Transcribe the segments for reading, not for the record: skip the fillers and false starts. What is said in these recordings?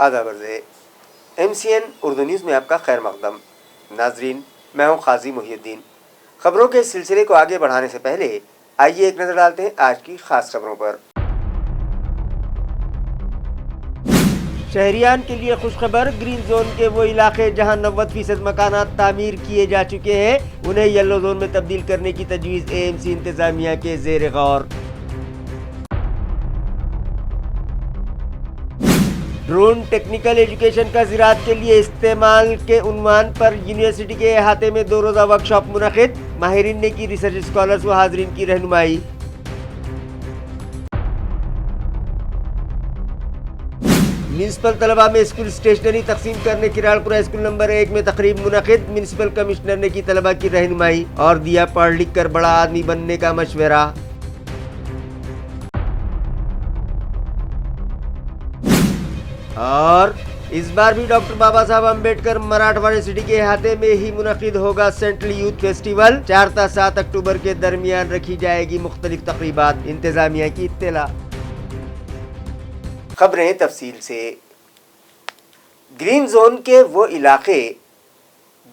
آداب عرض MCN Urdu news میں آپ کا خیر مقدم. ناظرین، میں ہوں قاضی محی الدین. خبروں کے سلسلے کو آگے بڑھانے سے پہلے آئیے ایک نظر ڈالتے ہیں آج کی خاص خبروں پر. شہریان کے لیے خوشخبر، گرین زون کے وہ علاقے جہاں 90% مکانات تعمیر کیے جا چکے ہیں انہیں یلو زون میں تبدیل کرنے کی تجویز AMC انتظامیہ کے زیر غور. ڈرون ٹیکنیکل ایجوکیشن کا زراعت کے لیے استعمال کے عنوان پر یونیورسٹی کے احاطے میں 2 روزہ ورکشاپ منعقد. ماہرین نے کی ریسرچ اسکالرز و حاضرین کی رہنمائی. میونسپل طلبہ میں اسکول اسٹیشنری تقسیم کرنے کراڑپورہ اسکول نمبر 1 میں تقریب منعقد. میونسپل کمشنر نے کی طلبہ کی رہنمائی اور دیا پڑھ لکھ کر بڑا آدمی بننے کا مشورہ. اور اس بار بھی ڈاکٹر بابا صاحب امبیڈکر مراٹھواڑہ یونیورسٹی کے احاطے میں ہی منعقد ہوگا سینٹرل یوتھ فیسٹیول. 4 تا 7 اکتوبر کے درمیان رکھی جائے گی مختلف تقریبات. انتظامیہ کی اطلاع. خبریں تفصیل سے. گرین زون کے وہ علاقے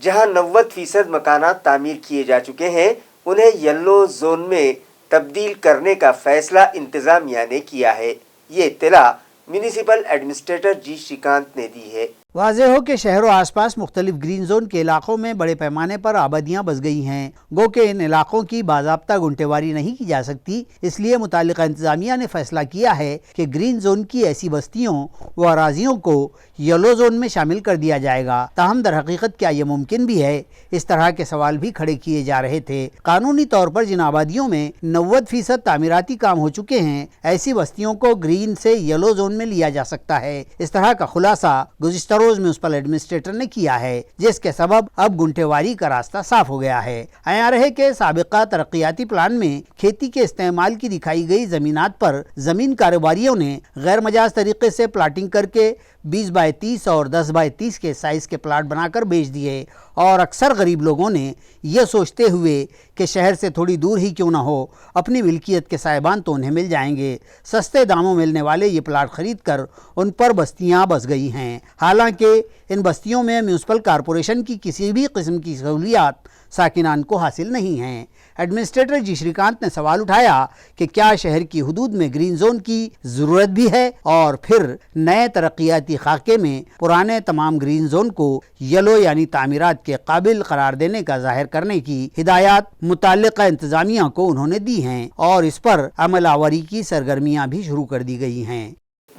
جہاں 90% مکانات تعمیر کیے جا چکے ہیں انہیں یلو زون میں تبدیل کرنے کا فیصلہ انتظامیہ نے کیا ہے. یہ اطلاع میونسپل ایڈمنسٹریٹر جی شریکانت نے دی ہے. واضح ہو کہ شہر و آس پاس مختلف گرین زون کے علاقوں میں بڑے پیمانے پر آبادیاں بس گئی ہیں. گو کہ ان علاقوں کی باضابطہ گنٹےواری نہیں کی جا سکتی، اس لیے متعلقہ انتظامیہ نے فیصلہ کیا ہے کہ گرین زون کی ایسی بستیوں و اراضیوں کو یلو زون میں شامل کر دیا جائے گا. تاہم در حقیقت کیا یہ ممکن بھی ہے؟ اس طرح کے سوال بھی کھڑے کیے جا رہے تھے. قانونی طور پر جن آبادیوں میں 90% تعمیراتی کام ہو چکے ہیں ایسی بستیوں کو گرین سے یلو زون میں لیا جا سکتا ہے. اس طرح کا خلاصہ گزشتہ روز میونسپل ایڈمنسٹریٹر نے کیا ہے، جس کے سبب اب گنٹےواری کا راستہ صاف ہو گیا ہے. عیاں رہے کہ سابقہ ترقیاتی پلان میں کھیتی کے استعمال کی دکھائی گئی زمینات پر زمین کاروباریوں نے غیر مجاز طریقے سے پلاٹنگ کر کے 20x30 اور 10x30 کے سائز کے پلاٹ بنا کر بیچ دیے، اور اکثر غریب لوگوں نے یہ سوچتے ہوئے کہ شہر سے تھوڑی دور ہی کیوں نہ ہو اپنی ملکیت کے سائبان تو انہیں مل جائیں گے، سستے داموں ملنے والے یہ پلاٹ خرید کر ان پر بستیاں بس گئی ہیں. حالانکہ ان بستیوں میں میونسپل کارپوریشن کی کسی بھی قسم کی سہولیات ساکنان کو حاصل نہیں ہیں. ایڈمنسٹریٹر جی شریکانت نے سوال اٹھایا کہ کیا شہر کی حدود میں گرین زون کی ضرورت بھی ہے، اور پھر نئے ترقیاتی خاکے میں پرانے تمام گرین زون کو یلو یعنی تعمیرات کے قابل قرار دینے کا ظاہر کرنے کی ہدایات متعلقہ انتظامیہ کو انہوں نے دی ہیں، اور اس پر عمل آوری کی سرگرمیاں بھی شروع کر دی گئی ہیں.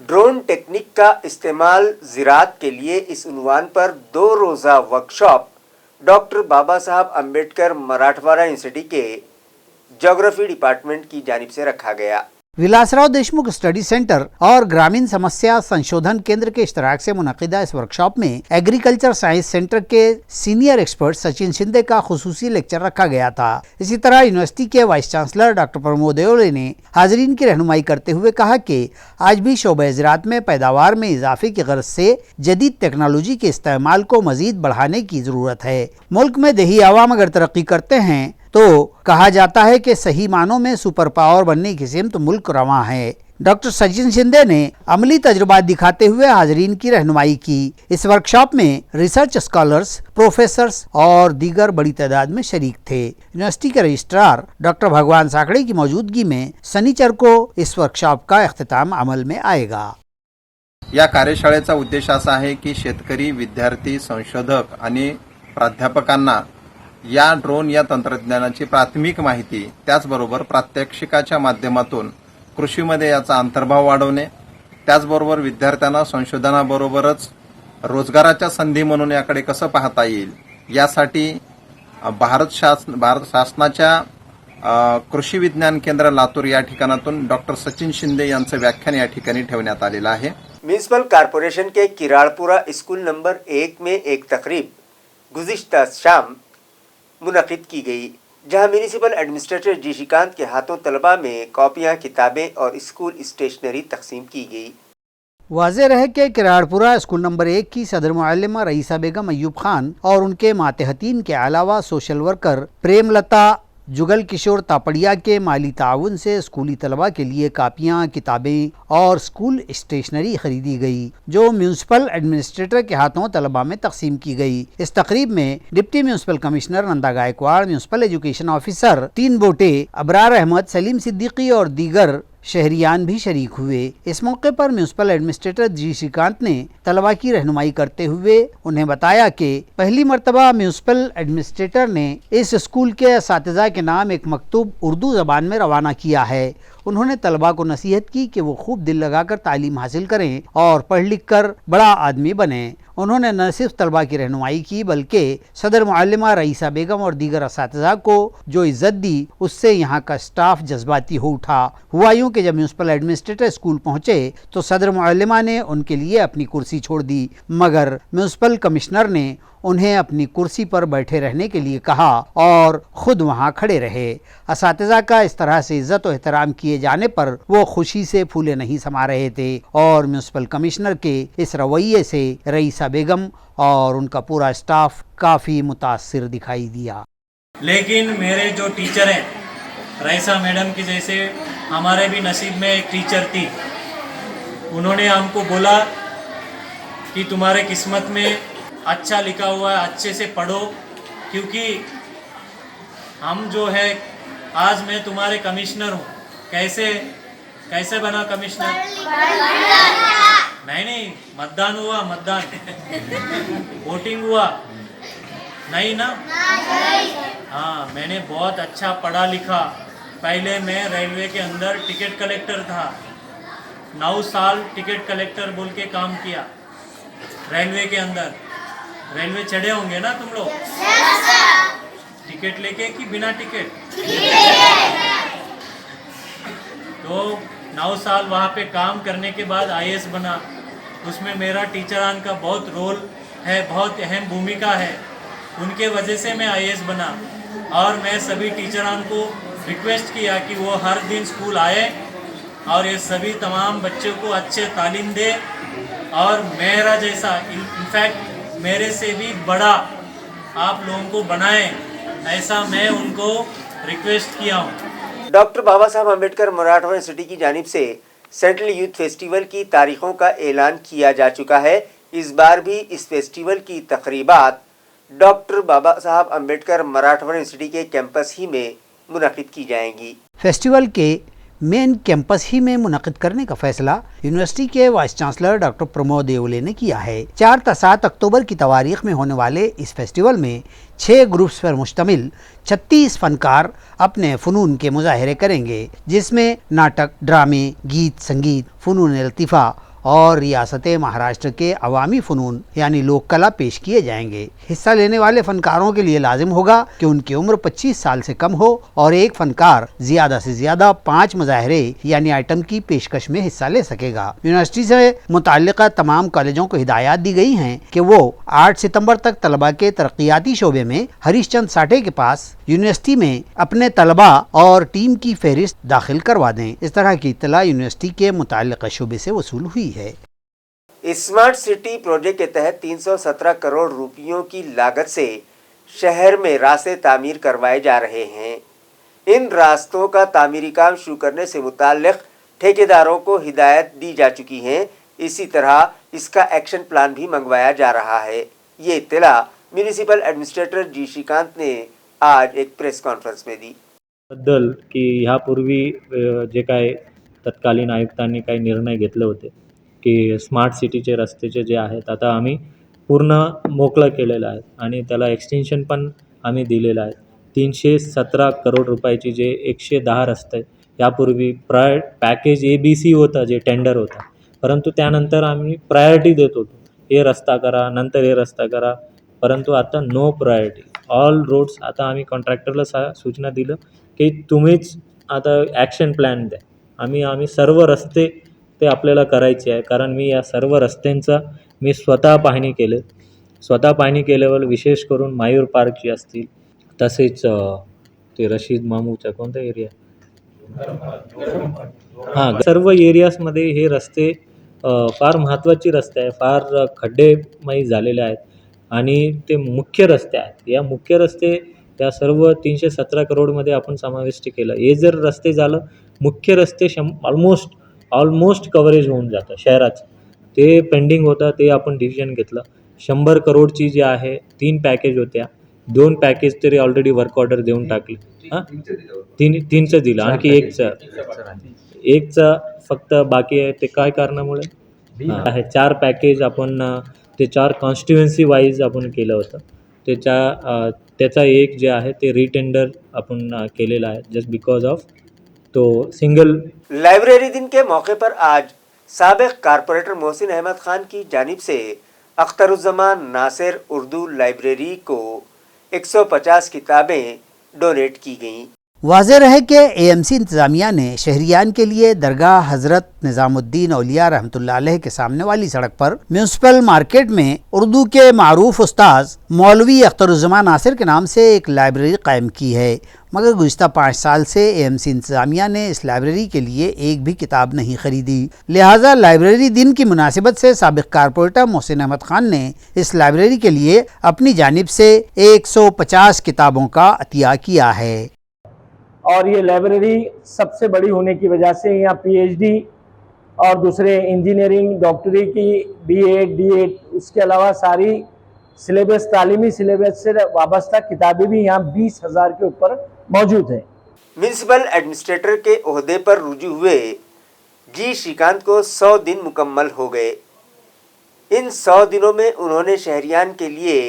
ڈرون ٹیکنیک کا استعمال زراعت کے لیے اس عنوان پر 2 روزہ ورکشاپ ڈاکٹر بابا صاحب امبیڈکر مراٹھواڑہ یونیورسٹی کے جغرافی ڈپارٹمنٹ کی جانب سے رکھا گیا. ولاس راؤ دیشمکھ اسٹڈی سینٹر اور گرامین سمسیا سنشودھن کیندر کے اشتراک سے منعقدہ اس ورکشاپ میں ایگریکلچر سائنس سینٹر کے سینئر ایکسپرٹ سچن شندے کا خصوصی لیکچر رکھا گیا تھا. اسی طرح یونیورسٹی کے وائس چانسلر ڈاکٹر پرمود دیولے نے حاضرین کی رہنمائی کرتے ہوئے کہا کہ آج بھی شعبہ زراعت میں پیداوار میں اضافے کی غرض سے جدید ٹیکنالوجی کے استعمال کو مزید بڑھانے کی ضرورت ہے. ملک میں دیہی عوام اگر ترقی کرتے ہیں تو کہا جاتا ہے کہ صحیح معنوں میں سپر پاور بننے کی سمت ملک رواں ہے. ڈاکٹر سچن شندے نے عملی تجربات دکھاتے ہوئے حاضرین کی رہنمائی کی. اس ورکشاپ میں ریسرچ اسکالرز، پروفیسرز اور دیگر بڑی تعداد میں شریک تھے. یونیورسٹی کے رجسٹرار ڈاکٹر بھگوان ساکھڑے کی موجودگی میں سنیچر کو اس ورکشاپ का اختتام عمल में आएगा. या कार्यशाळेचा उद्देश असा आहे की शेतकरी, विद्यार्थी, संशोधक आणि प्राध्यापकांना या ड्रोन या तंत्रज्ञानाची प्राथमिक माहिती, त्याचबरोबर प्रात्यक्षिकाच्या माध्यमातून कृषीमध्ये याचा अंतर्भाव वाढवणे, त्याचबरोबर विद्यार्थ्यांना संशोधनाबरोबरच रोजगाराच्या संधी म्हणून याकडे कसं पाहता येईल यासाठी भारत शासनाच्या कृषी विज्ञान केंद्र लातूर या ठिकाणातून डॉक्टर सचिन शिंदे यांचं व्याख्यान या ठिकाणी ठेवण्यात आलेलं आहे. म्यूनिसिपल कॉर्पोरेशन के किराड़पुरा स्कूल नंबर 1 में एक तकरीब गुज़िश्ता शाम मुनक़िद की गई, जहां म्यूनिसिपल एडमिनिस्ट्रेटर जी श्रीकांत के हाथों तलबा में कॉपियां, किताबें और स्कूल स्टेशनरी तकसीम की गई. واضح رہے کہ کراڑپورہ اسکول نمبر 1 کی صدر معلمہ رئیسہ بیگم ایوب خان اور ان کے ماتحتین کے علاوہ سوشل ورکر پریم لتا जुगल किशोर तापड़िया के माली ताउन से स्कूली तलबा के लिए कापियाँ, किताबें और स्कूल स्टेशनरी खरीदी गई, जो म्यूनसिपल एडमिनिस्ट्रेटर के हाथों तलबा में तकसीम की गई। इस तकरीब में deputy municipal commissioner Nanda Gaikwad, municipal education officer 3 Bote, Abrar Ahmad, Salim Siddiqui और दीगर शहरियान भी शरीक हुए। इस मौके पर म्यूनसिपल एडमिनिस्ट्रेटर जी श्रीकांत ने तलबा की रहनुमाई करते हुए उन्हें बताया कि पहली मर्तबा म्यूनसिपल एडमिनिस्ट्रेटर ने इस स्कूल के असातिज़ा के नाम एक मकतूब उर्दू ज़बान में रवाना किया है। उन्होंने तलबा को नसीहत की कि वो खूब दिल लगाकर तालीम हासिल करें और पढ़ लिख कर बड़ा आदमी बने। उन्होंने न सिर्फ तलबा की रहनुमाई की बल्कि सदर मुअल्लिमा रईसा बेगम और दीगर असातिज़ा को जो इज़्ज़त दी, उससे यहाँ का स्टाफ जज्बाती हो उठा। हुआ यूँ कि जब म्यूनसिपल एडमिनिस्ट्रेटर स्कूल पहुँचे तो सदर मुअल्लिमा ने उनके लिए अपनी कुर्सी छोड़ दी, मगर म्यूनसिपल कमिश्नर ने उन्हें अपनी कुर्सी पर बैठे रहने के लिए कहा और ख़ुद वहाँ खड़े रहे। असातिज़ा का इस तरह से इज़्ज़त और एहतराम किए जाने पर वो खुशी से फूले नहीं समा रहे थे और म्यूनसिपल कमिश्नर के इस रवैये से रईसा बेगम और उनका पूरा स्टाफ काफ़ी मुतासिर दिखाई दिया। लेकिन मेरे जो टीचर हैं, रईसा मैडम की जैसे हमारे भी नसीब में एक टीचर थी, उन्होंने हमको बोला कि तुम्हारे किस्मत में अच्छा लिखा हुआ है, अच्छे से पढ़ो, क्योंकि हम जो है आज मैं तुम्हारे कमिश्नर हूँ। कैसे बना कमिश्नर? नहीं, मतदान हुआ, मतदान वोटिंग हुआ नहीं ना? हाँ, मैंने बहुत अच्छा पढ़ा लिखा। पहले मैं रेलवे के अंदर टिकट कलेक्टर था, 9 साल टिकट कलेक्टर बोल के काम किया रेलवे के अंदर। रेलवे चढ़े होंगे ना तुम लोग? टिकट लेके कि बिना टिकट? तो 9 साल वहाँ पे काम करने के बाद आईएएस बना। उसमें मेरा टीचरान का बहुत रोल है, बहुत अहम भूमिका है। उनके वजह से मैं आईएएस बना और मैं सभी टीचरान को रिक्वेस्ट किया कि वो हर दिन स्कूल आए और ये सभी तमाम बच्चों को अच्छे तालीम दे और मेरा जैसा, इनफैक्ट मेरे से भी बड़ा आप लोगों को बनाएं, ऐसा मैं उनको रिक्वेस्ट किया हूँ। डॉक्टर बाबा साहब अम्बेडकर मराठवाड़ा यूनिवर्सिटी की जानिब से सेंट्रल यूथ फेस्टिवल की तारीखों का ऐलान किया जा चुका है। इस बार भी इस फेस्टिवल की तकरीबात डॉक्टर बाबा साहब अम्बेडकर मराठवाड़ा यूनिवर्सिटी के कैंपस ही में मुनक़िद की जाएंगी। फेस्टिवल के मेन कैंपस ही में मुनक़िद करने का फैसला यूनिवर्सिटी के वाइस चांसलर डॉक्टर प्रमोद देओले ने किया है। 4 से 7 अक्टूबर की तारीख में होने वाले इस फेस्टिवल में 6 ग्रुप्स पर मुश्तमिल 36 फनकार अपने फ़नून के मुजाहरे करेंगे, जिसमें नाटक, ड्रामे, गीत, संगीत, फ़नून लतीफ़ा और रियासत महाराष्ट्र के अवामी फ़नून यानी लोक कला पेश किए जाएंगे। हिस्सा लेने वाले फनकारों के लिए लाजिम होगा कि उनकी उम्र 25 साल से कम हो और एक फनकार ज़्यादा से ज़्यादा 5 मुजाहरे यानी आइटम की पेशकश में हिस्सा ले सकेगा। यूनिवर्सिटी से मुताल्लिक़ा तमाम कॉलेजों को हिदायत दी गई हैं कि वो 8 सितंबर तक तलबा के तरक्याती शोबे में हरीश चंद साठे के पास यूनिवर्सिटी में अपने तलबा और टीम की फहरिस्त दाखिल करवा दें। इस तरह की इत्तला यूनिवर्सिटी के मुताल्लिक़ा शोबे से वसूल हुई है। स्मार्ट सिटी प्रोजेक्ट के तहत 317 करोड़ रुपयों की लागत से शहर में रास्ते तामीर करवाए जा रहे हैं। इन रास्तों का तामीरी काम शुरू करने से मुताल्लिक़ ठेकेदारों को हिदायत दी जा चुकी है। इसी तरह इसका एक्शन प्लान भी मंगवाया जा रहा है। ये इत्तला म्यूनिसिपल एडमिनिस्ट्रेटर जी श्रीकांत ने आज एक प्रेस कॉन्फरन्स में दी। बद्दल की ह्यापूर्वी जे काय तत्कालीन आयुक्तांनी काही निर्णय घेतले होते की स्मार्ट सिटीचे रस्तेचे जे आहेत आता आम्ही पूर्ण मोकळं केलेलं आहे आणि त्याला एक्सटेन्शन पण आम्ही दिलेलं आहे। 317 करोड रुपयाची जे 110 रस्ते यापूर्वी पॅकेज ABC होतं, जे टेंडर होतं, परंतु त्यानंतर आम्ही प्रायोरिटी देत होतो, हे रस्ता करा, नंतर हे रस्ता करा, परंतु आता नो प्रायोरिटी, ऑल रोड्स। आता आम्ही कॉन्ट्रॅक्टरला सूचना दिलं की तुम्हीच आता ॲक्शन प्लॅन द्या। आम्ही सर्व रस्ते ते आपल्याला करायचे आहे, कारण मी या सर्व रस्त्यांचा मी स्वतः पाहणी केल्यावर विशेष करून मायूर पार्कची असतील, तसेच ते रशीद मामूचा कोणता एरिया, हां, सर्व एरियाजमध्ये हे रस्ते फार महत्त्वाचे रस्ते आहे, फार खड्डेमय झालेले आहेत आणि ते मुख्य रस्ते आहेत। या मुख्य रस्ते त्या सर्व 317 करोडमध्ये आपण समाविष्ट केलं. हे जर रस्ते झालं, मुख्य रस्ते ऑलमोस्ट कव्हरेज होऊन जातं शहराचं. ते पेंडिंग होतं, ते आपण डिसिजन घेतलं. 100 करोडची जी आहे 3 पॅकेज होत्या, 2 पॅकेज तरी ऑलरेडी वर्क ऑर्डर देऊन टाकली. हां, तीनचं दिलं, आणखी एकचं फक्त बाकी आहे. ते काय कारणामुळे आहे? 4 पॅकेज आपण ते 4 कॉन्स्टिट्युएन्सी वाईज आपण केलं होतं. त्याचा एक जे आहे ते रिटेंडर आपण केलेला आहे जस्ट बिकॉज ऑफ तो सिंगल. लाइब्रेरी दिन के मौके पर आज साबिक कारपोरेटर मोहसिन अहमद खान की जानिब से अख्तरुज़्ज़मान नासिर उर्दू लाइब्रेरी को 150 किताबें डोनेट की गईं। वाज़ेह रहे कि एएमसी इंतज़ामिया ने शहरियान के लिए दरगाह हज़रत निज़ामुद्दीन औलिया रहमतुल्लाह अलैह के सामने वाली सड़क पर म्यूनसिपल मार्केट में उर्दू के मारूफ उस्ताद मौलवी अख्तरुज़्ज़मान नासिर के नाम से एक लाइब्रेरी कायम की है, मगर गुज़िश्ता 5 साल से एएमसी इंतज़ामिया ने इस लाइब्रेरी के लिए एक भी किताब नहीं खरीदी। लिहाजा लाइब्रेरी दिन की मुनासिबत से साबिक़ कारपोरेटर मोहसिन अहमद खान ने इस लाइब्रेरी के लिए अपनी जानिब से 150 किताबों का अतिया किया है। और ये लाइब्रेरी सबसे बड़ी होने की वजह से यहाँ पीएचडी और दूसरे इंजीनियरिंग डॉक्टरी की बीएड डीएड उसके अलावा सारी सिलेबस तालीमी सिलेबस से वाबस्ता किताबें भी यहाँ 20,000 के ऊपर मौजूद हैं। म्यूनसिपल एडमिनिस्ट्रेटर के ओहदे पर रुजू हुए जी श्रीकांत को 100 दिन मुकम्मल हो गए। इन 100 दिनों में उन्होंने शहरियान के लिए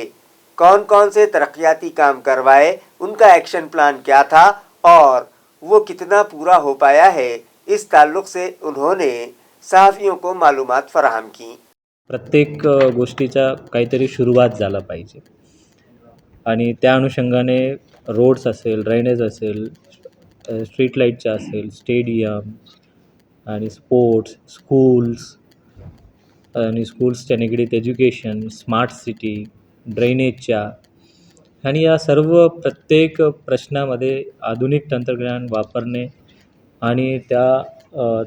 कौन कौन से तरक्याती काम करवाए, उनका एक्शन प्लान क्या था और वो कितना पूरा हो पाया है, इस ताल्लुक से उन्होंने सहाफ़ियों को मालूमात फराहम की। प्रत्येक गोष्टीचा काहीतरी सुरुवात झाला पाहिजे आणि त्या अनुषंगाने रोड्स असेल, ड्रेनेज असेल, स्ट्रीट लाईटच्या असेल, स्टेडियम आणि स्पोर्ट्स, स्कूल्सच्या निगडीत एज्युकेशन, स्मार्ट सिटी, ड्रेनेजच्या आणि या सर्व प्रत्येक प्रश्नामध्ये आधुनिक तंत्रज्ञान वापरणे आणि त्या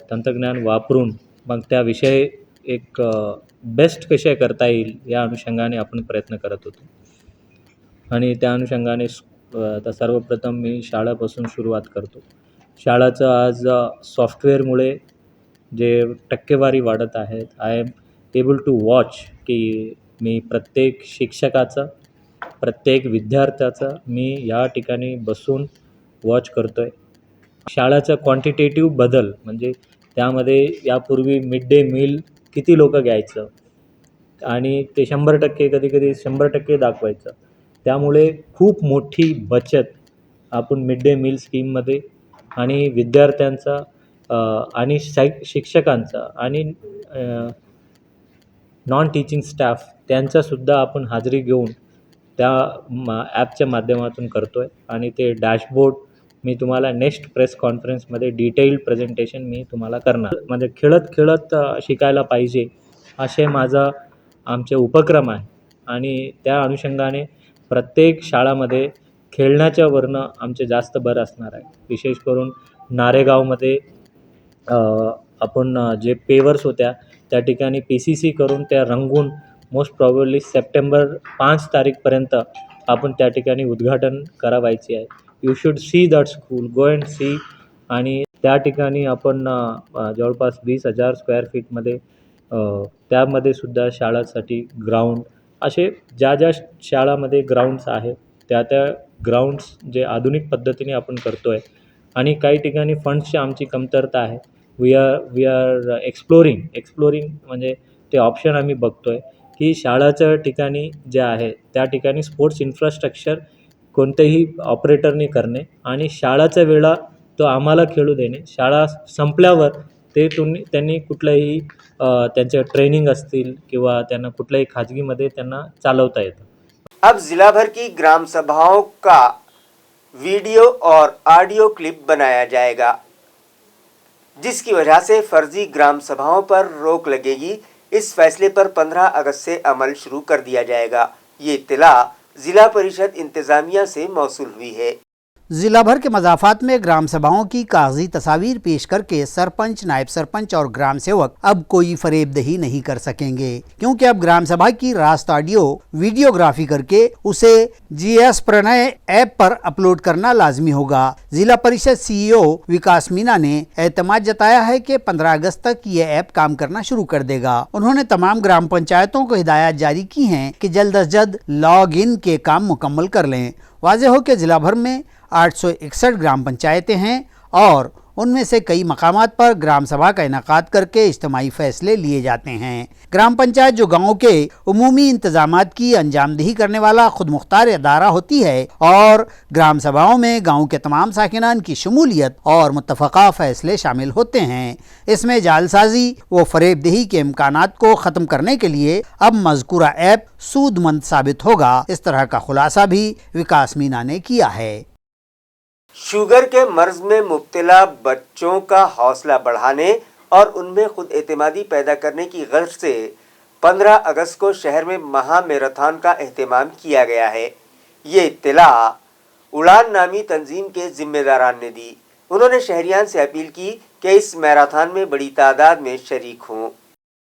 तंत्रज्ञान वापरून मग त्याविषयी एक बेस्ट कसे करता येईल या अनुषंगाने आपण प्रयत्न करत होतो. आणि त्या अनुषंगाने आता सर्वप्रथम मी शाळापासून सुरुवात करतो. शाळाचं आज सॉफ्टवेअरमुळे जे टक्केवारी वाढत आहेत, I am able to watch की मी प्रत्येक शिक्षकाचं, प्रत्येक विद्यार्थ्याचं मी या ठिकाणी बसून वॉच करतो आहे. शाळाचा क्वांटिटेटिव्ह बदल म्हणजे त्यामध्ये यापूर्वी मिड डे मील किती लोक घ्यायचं आणि ते 100% कधीकधी 100% दाखवायचं. त्यामुळे खूप मोठी बचत आपण मिड डे मील स्कीममध्ये आणि विद्यार्थ्यांचा आणि शिक्षकांचा आणि नॉन टीचिंग स्टाफ त्यांचासुद्धा आपण हाजरी घेऊन त्या ॲपच्या माध्यमातून करतो आहे. आणि ते डॅशबोर्ड मी तुम्हाला नेक्स्ट प्रेस कॉन्फरन्समध्ये डिटेल्ड प्रेझेंटेशन मी तुम्हाला करणार. म्हणजे खेळत शिकायला पाहिजे असे आमचे उपक्रम आहे आणि त्या अनुषंगाने प्रत्येक शाळामध्ये खेळण्याच्या वरनं आमचे जास्त भर असणार आहे. विशेष करून नारेगावमध्ये आपण जे पेवर्स होत्या त्या ठिकाणी PCC करून त्या रंगवून मोस्ट प्रॉबेबली सप्टेंबर 5 तारीखपर्यंत आपण त्या ठिकाणी उद्घाटन करावायचे आहे. You should see that school, go and see. आणि त्या ठिकाणी आपण जवळपास 20,000 स्क्वेअर फीटमध्ये त्यामध्ये सुद्धा शाळांसाठी ग्राउंड असे ज्या शाळामध्ये ग्राउंड्स आहेत त्या ग्राउंड्स जे आधुनिक पद्धतीने आपण करतो आहे. आणि काही ठिकाणी फंड्सची आमची कमतरता आहे. वी आर एक्सप्लोरिंग म्हणजे ते ऑप्शन आम्ही बघतो आहे की शाळाच्या ठिकाणी जे आहे त्या ठिकाणी स्पोर्ट्स इन्फ्रास्ट्रक्चर कोणत्याही ऑपरेटरने करणे आणि शाळाच्या वेळा तो आम्हाला खेळू देणे. शाळा संपल्यावर त्यांनी कुठलंही त्यांचे ट्रेनिंग असतील किंवा त्यांना कुठल्याही खाजगीमध्ये त्यांना चालवता येतं. अब जिला भर की ग्राम सभाओं का वीडियो और ऑडियो क्लिप बनाया जाएगा, जिसकी वजह से फर्जी ग्राम सभाओं पर रोक लगेगी। इस फैसले पर 15 अगस्त से अमल शुरू कर दिया जाएगा। ये इत्तला जिला परिषद इंतजामिया से मौसूल हुई है। जिला भर के मज़ाफ़ात में ग्राम सभाओं की कागजी तस्वीर पेश करके सरपंच, नायब सरपंच और ग्राम सेवक अब कोई फरेबदही नहीं कर सकेंगे, क्योंकि अब ग्राम सभा की रास्त ऑडियो वीडियोग्राफी करके उसे GS प्रणय ऐप पर अपलोड करना लाजमी होगा। जिला परिषद CEO विकास मीना ने एतमाद जताया है कि 15 अगस्त तक ये ऐप काम करना शुरू कर देगा। उन्होंने तमाम ग्राम पंचायतों को हिदायत जारी की हैं कि जल्द अज जल्द लॉग इन के काम मुकम्मल कर लें। वाज़ेह हो कि जिला भर में 861 ग्राम पंचायतें हैं और उनमें से कई मकामात पर ग्राम सभा का इनेकाद करके इज्तिमाई फैसले लिए जाते हैं। ग्राम पंचायत जो गाँव के उमूमी इंतजामात की अंजामदही करने वाला खुद मुख्तार अदारा होती है और ग्राम सभाओं में गाँव के तमाम साकिनान की शमूलियत और मुत्तफ़क़ा फैसले शामिल होते हैं। इसमें जालसाजी व फरेबदही के इम्कानात को ख़त्म करने के लिए अब मज़कूरा ऐप सूदमंद साबित होगा। इस तरह का खुलासा भी विकास मीना ने किया है। शुगर के मर्ज में मुब्तला बच्चों का हौसला बढ़ाने और उनमें खुद एतमादी पैदा करने की गर्ज से 15 अगस्त को शहर में महा मैराथन का एहतमाम किया गया है। ये इत्तला उड़ान नामी तंजीम के जिम्मेदारान ने दी। उन्होंने शहरियान से अपील की कि इस मैराथन में बड़ी तादाद में शरीक हों।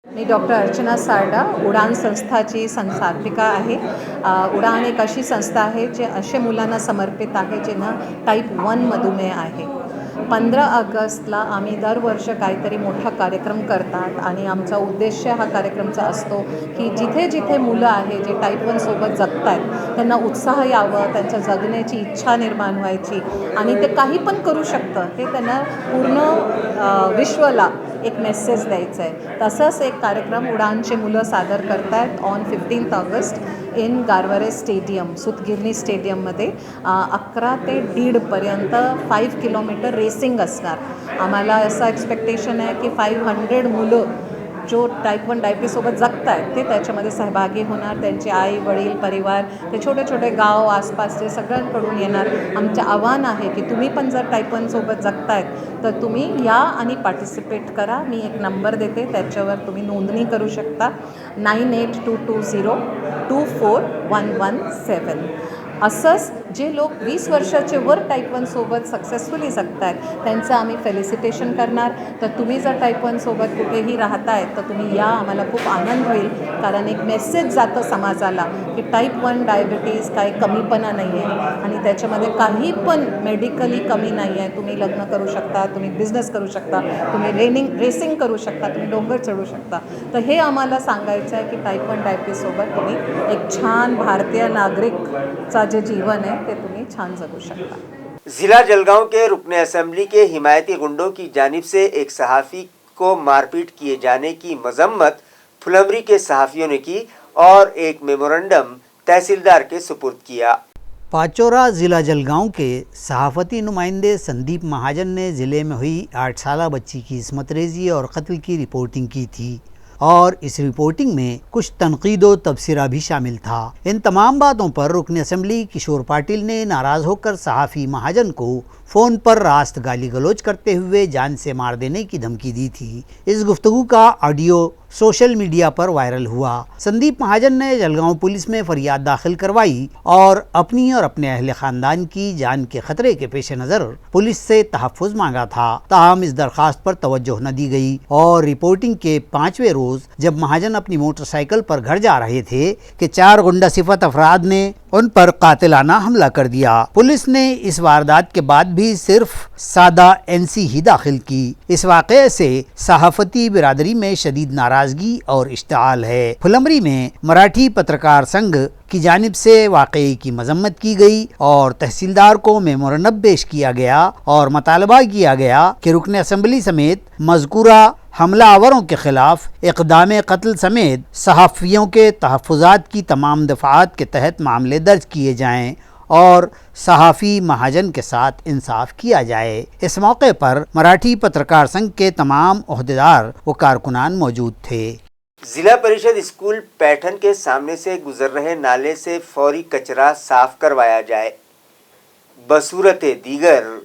मी डॉक्टर अर्चना सारडा उडान संस्थाची संस्थापिका आहे। उडान एक अशी संस्था आहे जे अशा मुलांना समर्पित आहे ज्यांना टाईप 1 मधुमेह आहे। 15 ऑगस्टला आम्ही दरवर्ष काहीतरी मोठा कार्यक्रम करतात आणि आमचा उद्देश हा कार्यक्रमचा असतो की जिथे जिथे मुलं आहे जे टाईप 1 सोबत जगत आहेत त्यांना उत्साह यावं, त्यांच्या जगण्याची इच्छा निर्माण व्हायची आणि ते काही पण करू शकतं हे त्यांना पूर्ण विश्वला एक मेसेज द्यायचा आहे। तसंच एक कार्यक्रम उडानचे मुलं सादर करत आहेत on 15 August in Garware stadium, सुतगिरणी स्टेडियममध्ये 11 ते 1:30 पर्यंत 5 किलोमीटर रेसिंग असणार। आम्हाला असं एक्सपेक्टेशन आहे की 500 मुलं जो टाईप 1 डायबिटीससोबत जगत आहेत ते त्याच्यामध्ये सहभागी होणार। त्यांचे आई वडील परिवार ते छोटे छोटे गाव आसपासचे सगळ्यांकडून येणार। आमचं आव्हान आहे की तुम्ही पण जर टाईप 1 सोबत जगत आहेत तर तुम्ही या आणि पार्टिसिपेट करा। मी एक नंबर देते, त्याच्यावर तुम्ही नोंदणी करू शकता 9822024117। असंच जे लोक 20 वर्षाचे वर टाईप 1 सोबत सक्सेसफुली जगत आहेत त्यांचं आम्ही फेलिसिटेशन करणार। तर तुम्ही जर टाईप 1 सोबत कुठेही राहताय तर तुम्ही या, आम्हाला खूप आनंद होईल, कारण एक मेसेज जातं समाजाला की टाईप 1 डायबिटीज काही कमीपणा नाही आहे आणि त्याच्यामध्ये काही पण मेडिकली कमी नाही आहे। तुम्ही लग्न करू शकता, तुम्ही बिझनेस करू शकता, तुम्ही रेसिंग करू शकता, तुम्ही डोंगर चढू शकता। तर हे आम्हाला सांगायचं आहे की टाईप 1 डायबिटीससोबत तुम्ही एक छान भारतीय नागरिकचा जे जीवन है ते तुम्ही छान जगू शकता। जिला जलगांव के रुकने असेंबली के हिमायती गुंडों की जानिब से एक सहाफ़ी को मारपीट किए जाने की मजम्मत फुलंबरी के सहाफ़ियों ने की और एक मेमोरेंडम तहसीलदार के सुपुर्द किया। पाचोरा ज़िला जलगांव के सहाफ़ती नुमाइंदे संदीप महाजन ने ज़िले में हुई 8 साला बच्ची की इस्मत रेज़ी और कत्ल की रिपोर्टिंग की थी और इस रिपोर्टिंग में कुछ तनकीद व तबसरा भी शामिल था। इन तमाम बातों पर रुकन असेंबली किशोर पाटिल ने नाराज़ होकर सहाफ़ी महाजन को फ़ोन पर रास्त गाली गलोच करते हुए जान से मार देने की धमकी दी थी। इस गुफ्तगू का ऑडियो सोशल मीडिया पर वायरल हुआ। संदीप महाजन ने जलगांव पुलिस में फरियाद दाखिल करवाई और अपनी और अपने अहले ख़ानदान की जान के ख़तरे के पेश नज़र पुलिस से तहफ़्फ़ुज़ मांगा था। ताहम इस दरख्वास्त पर तवज्जो न दी गई और रिपोर्टिंग के 5वें रोज़ जब महाजन अपनी मोटरसाइकिल पर घर जा रहे थे कि 4 गुंडा सिफत अफराद ने उन पर कातिलाना हमला कर दिया। पुलिस ने इस वारदात के बाद भी सिर्फ सादा NC ही दाखिल की। इस वाक़े से सहाफ़ती बिरादरी में शदीद नाराज़गी और इश्तिआल है। फुलंबरी में मराठी पत्रकार संघ की जानिब से वाक़े की मजम्मत की गई और तहसीलदार को मेमोरेंडम पेश किया गया और मुतालबा किया गया कि रुकन असेंबली समेत मज़कूरा हमला आवरों के ख़िलाफ़ इक़दाम कत्ल समेत सहाफ़ियों के तहफ़्फ़ुज़ात की तमाम दफ़ात के तहत मामले दर्ज किए जाएँ और सहाफ़ी महाजन के साथ इंसाफ किया जाए। इस मौके पर मराठी पत्रकार संघ के तमाम ओहदेदार व कारकुनान मौजूद थे। जिला परिषद स्कूल पैठन के सामने से गुजर रहे नाले से फौरी कचरा साफ करवाया जाए। बसूरत दीगर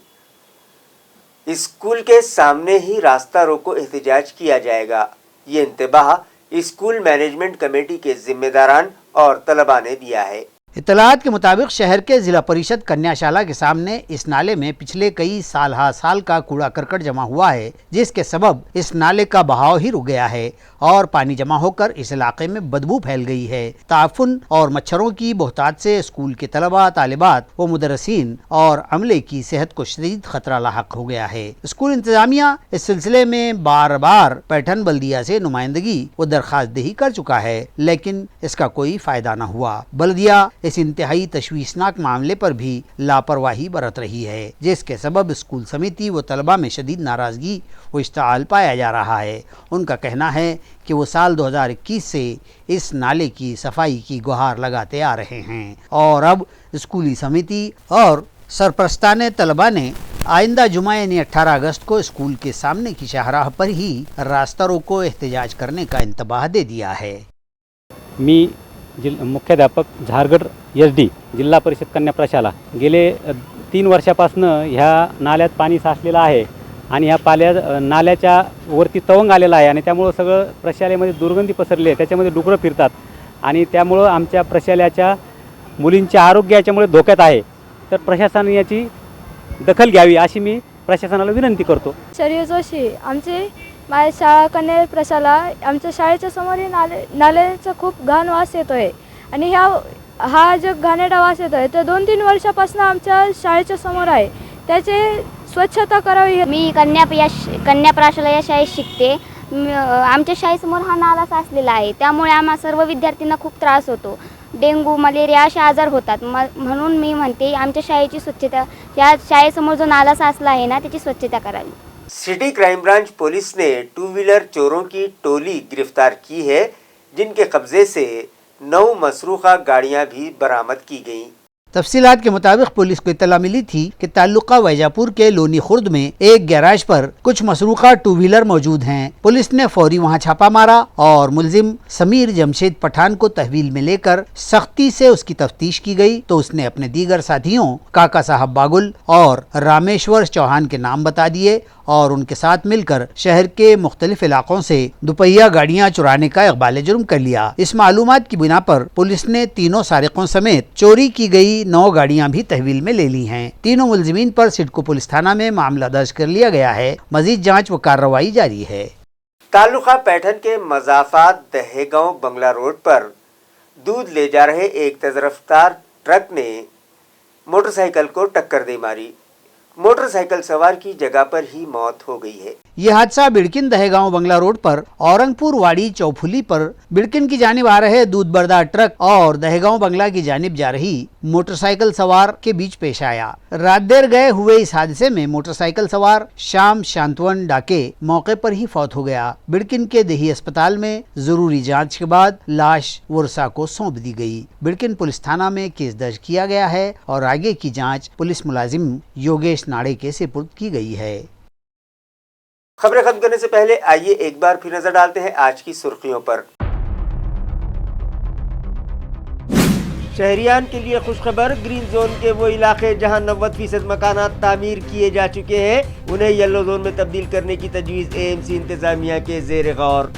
स्कूल के सामने ही रास्ता रोको एहतजाज किया जाएगा। ये इंतबाह स्कूल मैनेजमेंट कमेटी के जिम्मेदारान और तलबा ने दिया है। इतलात के मुताबिक शहर के जिला परिषद कन्याशाला के सामने इस नाले में पिछले कई साल का कूड़ा करकट जमा हुआ है, जिसके सबब इस नाले का बहाव ही रुक गया है और पानी जमा होकर इस इलाके में बदबू फैल गई है। ताफुन और मच्छरों की बहुतात से स्कूल के तलबा, तालिबात व मुदर्रिसीन और अमले की सेहत को शदीद खतरा लाहक हो गया है। स्कूल इंतजामिया इस सिलसिले में बार बार पैठन बल्दिया से नुमाइंदगी व दरखास्त दही कर चुका है, लेकिन इसका कोई फायदा न हुआ। बल्दिया इस इंतहाई तशवीशनाक मामले पर भी लापरवाही बरत रही है, जिसके सबब स्कूल समिति व तलबा में शदीद नाराजगी व इश्ताल पाया जा रहा है। उनका कहना है कि वो साल 2021 से इस नाले की सफाई की गुहार लगाते आ रहे हैं और अब स्कूली समिति और सरपरस्तान तलबा ने आइंदा जुमा यानी 18 अगस्त को स्कूल के सामने की शाहराह पर ही रास्ता रोको एहतजाज करने का इंतबाह दे दिया है। मी मुख्याध्यापक झारगड SD जिल्हा परिषद कन्या प्रशाला गेले 3 वर्षापासून ह्या नाल्यात पाणी साचलेलं आहे आणि ह्या नाल्याच्या वरती तवंग आलेला आहे आणि त्यामुळे सगळं प्रशालेमध्ये दुर्गंधी पसरली आहे। त्याच्यामध्ये डुकरं फिरतात आणि त्यामुळे आमच्या प्रशालेच्या मुलींच्या आरोग्य याच्यामुळे धोक्यात आहे। तर प्रशासनाने याची दखल घ्यावी अशी मी प्रशासनाला विनंती करतो। शरीर जोशी आमचे माझ्या शाळा कन्या प्रशाला आमच्या शाळेच्या समोर नाल्याचा खूप घाण वास येतोय आणि हा जो घाणेरडा वास येतोय तो 2-3 वर्षापासून आमच्या शाळेच्या समोर आहे, त्याचे स्वच्छता करावी। मी कन्या प्रशाला या शाळेत शिकते। आमच्या शाळेसमोर हा नाला साचलेला आहे, त्यामुळे आम्हा सर्व विद्यार्थ्यांना खूप त्रास होतो। डेंग्यू, मलेरिया असे आजार होतात। म्हणून मी म्हणते आमच्या शाळेची स्वच्छता, या शाळेसमोर जो नाला साचला आहे ना त्याची स्वच्छता करावी। सिटी क्राइम ब्रांच पुलिस ने 2 व्हीलर चोरों की टोली गिरफ्तार की है, जिनके कब्जे से 9 मसरूखा गाड़ियां भी बरामद की गईं। तफसीलात के मुताबिक पुलिस को इत्तला मिली थी कि ताल्लुका वैजापुर के लोनी खुर्द में एक गैराज पर कुछ मसरूखा 2 व्हीलर मौजूद हैं। पुलिस ने फौरी वहां छापा मारा और मुलजिम समीर जमशेद पठान को तहवील में लेकर सख्ती से उसकी तफ्तीश की गई तो उसने अपने दीगर साथियों काका साहब बागुल और रामेश्वर चौहान के नाम बता दिए और उनके साथ मिलकर शहर के मुख्तलिफ इलाकों से दुपहिया गाड़ियां चुराने का इक़बाल जुर्म कर लिया। इस मालूमात की बिना पर पुलिस ने तीनों सारिकों समेत चोरी की गई 9 गाड़ियां भी तहवील में ले ली हैं। तीनों मुलजिमीन पर सिडको पुलिस थाना में मामला दर्ज कर लिया गया है। मजीद जांच व कार्रवाई जारी है। तालुका पैठन के मजाफात दहेगांव बंगला रोड पर दूध ले जा रहे एक तेज रफ्तार ट्रक ने मोटरसाइकिल को टक्कर दे मारी। मोटरसाइकिल सवार की जगह पर ही मौत हो गई है। ये हादसा बिड़किन दहेगांव बंगला रोड पर औरंगपुर वाड़ी चौफुली पर बिड़किन की जानिब आ रहे दूध बरदार ट्रक और दहेगांव बंगला की जानिब जा रही मोटरसाइकिल सवार के बीच पेश आया। रात देर गए हुए इस हादसे में मोटरसाइकिल सवार श्याम शांतवन डाके मौके पर ही फौत हो गया। बिड़किन के देही अस्पताल में जरूरी जांच के बाद लाश वर्षा को सौंप दी गई। बिड़किन पुलिस थाना में केस दर्ज किया गया है और आगे की जांच पुलिस मुलाजिम योगेश नाड़े के सुपुर्द की गई है। खबरें खत्म करने से पहले आइए एक बार फिर नजर डालते हैं आज की सुर्खियों पर। शहरियान के लिए खुशखबर, ग्रीन जोन के वो इलाके जहां 90% मकानात तामीर किए जा चुके हैं, उन्हें येलो जोन में तब्दील करने की तजवीज़ AMC इंतजामिया के ज़ेर गौर।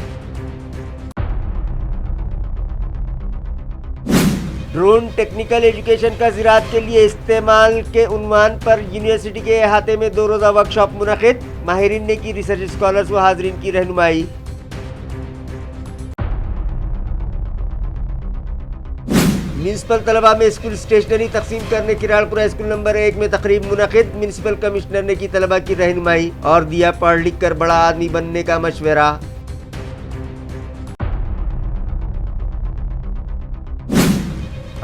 ड्रोन टेक्निकल एजुकेशन का ज़राअत के लिए इस्तेमाल के उन्वान पर यूनिवर्सिटी के अहाते में 2 रोज़ा वर्कशॉप मुनक़िद, माहिरीन ने की रिसर्च स्कॉलर्स व हाज़रीन की रहनुमाई। म्यूनसिपल तलबा में स्कूल स्टेशनरी तकसीम करने किराड़पुरा स्कूल नंबर 1 में तकरीब मुनक़िद, म्यूनसिपल कमिश्नर ने की तलबा की रहनुमाई और दिया पढ़ लिख कर बड़ा आदमी बनने का मशवरा।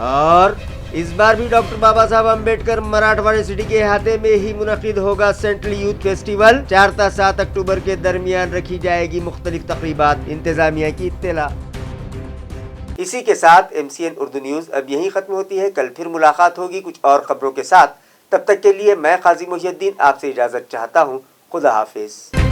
और इस बार भी डॉक्टर बाबा साहब अम्बेडकर मराठवाड़ा सिटी के अहाते में ही मुनक़िद होगा सेंट्रल यूथ फेस्टिवल। 4 से 7 अक्टूबर के दरमियान रखी जाएगी मुख्तलिफ तक़रीबात, इंतजामिया की इत्तला। इसी के साथ MCN उर्दू न्यूज़ अब यहीं ख़त्म होती है। कल फिर मुलाकात होगी कुछ और ख़बरों के साथ। तब तक के लिए मैं काजी मुहियुद्दीन आपसे इजाज़त चाहता हूँ। खुदा हाफिज़।